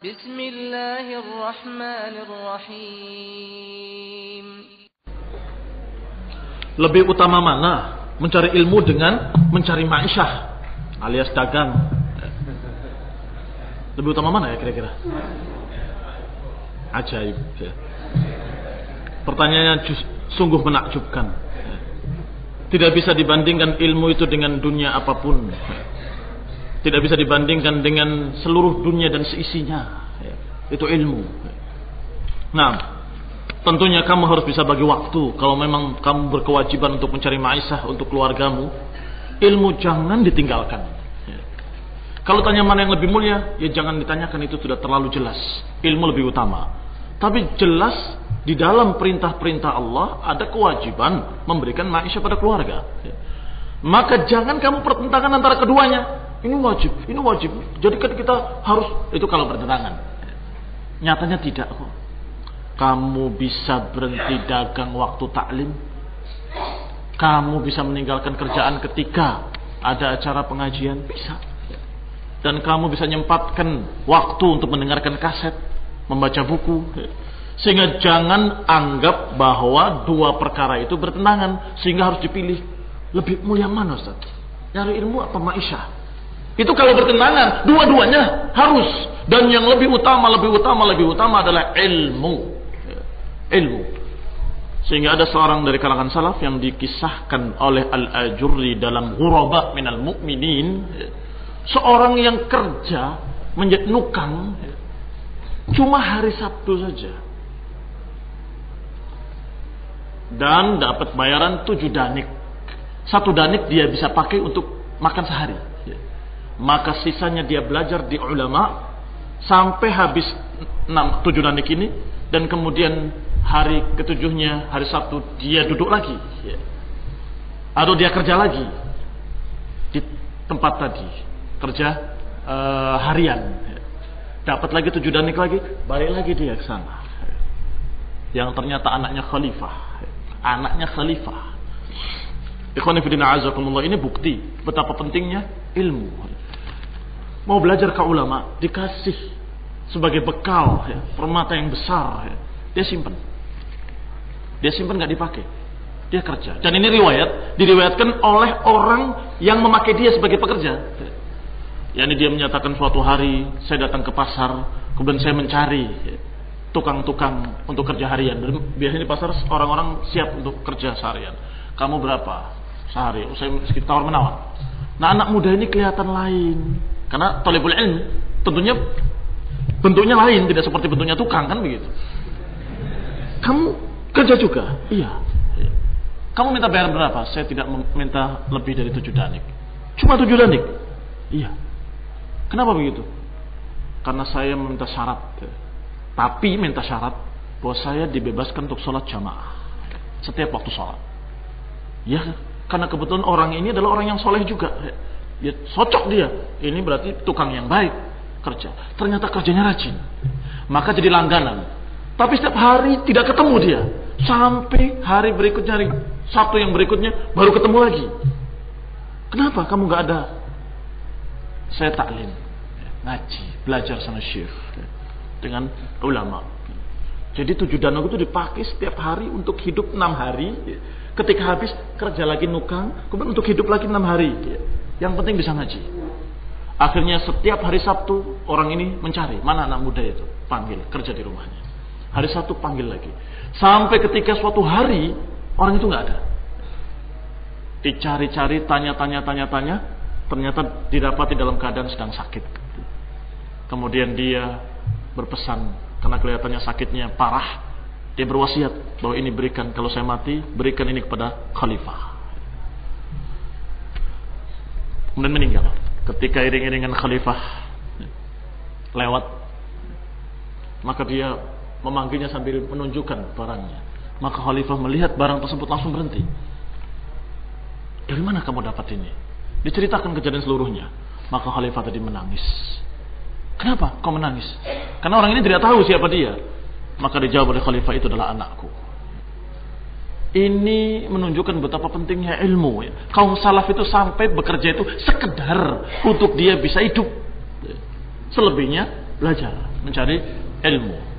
Bismillahirrahmanirrahim. Lebih utama mana? Mencari ilmu dengan mencari ma'isyah alias dagang. Lebih utama mana ya kira-kira? Ajaib. Pertanyaannya sungguh menakjubkan. Tidak bisa dibandingkan ilmu itu dengan dunia apapun. Tidak bisa dibandingkan dengan seluruh dunia dan seisinya. Itu ilmu. Nah, tentunya kamu harus bisa bagi waktu. Kalau memang kamu berkewajiban untuk mencari ma'isyah untuk keluargamu, ilmu jangan ditinggalkan. Kalau tanya mana yang lebih mulia, ya jangan ditanyakan, itu sudah terlalu jelas. Ilmu lebih utama. Tapi jelas di dalam perintah-perintah Allah ada kewajiban memberikan ma'isyah pada keluarga. Maka jangan kamu pertentangan antara keduanya. Ini wajib, ini wajib. Jadi kita harus, itu kalau bertentangan. Nyatanya tidak kok. Kamu bisa berhenti dagang waktu taklim. Kamu bisa meninggalkan kerjaan ketika ada acara pengajian, bisa. Dan kamu bisa nyempatkan waktu untuk mendengarkan kaset, membaca buku. Sehingga jangan anggap bahwa dua perkara itu bertentangan sehingga harus dipilih. Lebih mulia mana, Ustaz? Nyari ilmu apa ma'isyah? Itu kalau bertentangan, dua-duanya harus. Dan yang lebih utama adalah ilmu. Ilmu. Sehingga ada seorang dari kalangan salaf yang dikisahkan oleh Al-Ajurri dalam Ghuraba minal Mu'minin. Seorang yang kerja menjadi nukang cuma hari Sabtu saja. Dan dapat bayaran 7 danik. 1 danik dia bisa pakai untuk makan sehari. Maka sisanya dia belajar di ulama sampai habis 7 danik ini, dan kemudian hari ketujuhnya, hari Sabtu, dia duduk lagi, atau dia kerja lagi di tempat tadi, kerja harian, dapat lagi 7 danik lagi, balik lagi dia ke sana, yang ternyata anaknya khalifah. Ikhwan fillah azakumullah, ini bukti betapa pentingnya ilmu. Mau belajar ke ulama, dikasih sebagai bekal, permata yang besar, dia simpan nggak dipakai, dia kerja. Dan ini diriwayatkan oleh orang yang memakai dia sebagai pekerja. Yani dia menyatakan suatu hari saya datang ke pasar, kemudian saya mencari tukang-tukang untuk kerja harian. Dan biasanya di pasar orang-orang siap untuk kerja seharian. Kamu berapa sehari? Saya sekitar tawar menawar. Nah, anak muda ini kelihatan lain. Karena talibul ilm tentunya bentuknya lain, tidak seperti bentuknya tukang, kan begitu. Kamu kerja juga? Iya. Kamu minta bayar berapa? Saya tidak minta lebih dari 7 danik. Cuma 7 danik? Iya. Kenapa begitu? Karena saya minta syarat. Tapi minta syarat bahwa saya dibebaskan untuk sholat jamaah setiap waktu sholat. Ya, karena kebetulan orang ini adalah orang yang soleh juga. Dia cocok dia. Ini berarti tukang yang baik kerja. Ternyata kerjanya rajin. Maka jadi langganan. Tapi setiap hari tidak ketemu dia. Sampai hari berikutnya, hari Sabtu yang berikutnya baru ketemu lagi. Kenapa kamu gak ada? Saya taklim, ngaji, belajar sama syekh dengan ulama. Jadi 7 danik itu dipakai setiap hari untuk hidup 6 hari. Ketika habis kerja lagi nukang, kemudian untuk hidup lagi 6 hari. Yang penting bisa ngaji. Akhirnya setiap hari Sabtu orang ini mencari mana anak muda itu, panggil kerja di rumahnya. Hari Sabtu panggil lagi. Sampai ketika suatu hari orang itu nggak ada. Dicari-cari, tanya-tanya, ternyata didapati dalam keadaan sedang sakit. Kemudian dia berpesan, karena kelihatannya sakitnya parah, dia berwasiat bahwa ini berikan, kalau saya mati berikan ini kepada khalifah. Kemudian meninggal. Ketika iring-iringan khalifah lewat, maka dia memanggilnya sambil menunjukkan barangnya. Maka khalifah melihat barang tersebut langsung berhenti. Dari mana kamu dapat ini? Diceritakan kejadian seluruhnya. Maka khalifah tadi menangis. Kenapa kau menangis? Karena orang ini tidak tahu siapa dia. Maka dijawab oleh khalifah, itu adalah anakku. Ini menunjukkan betapa pentingnya ilmu. Kaum salaf itu sampai bekerja itu sekedar untuk dia bisa hidup. Selebihnya belajar. mencari ilmu.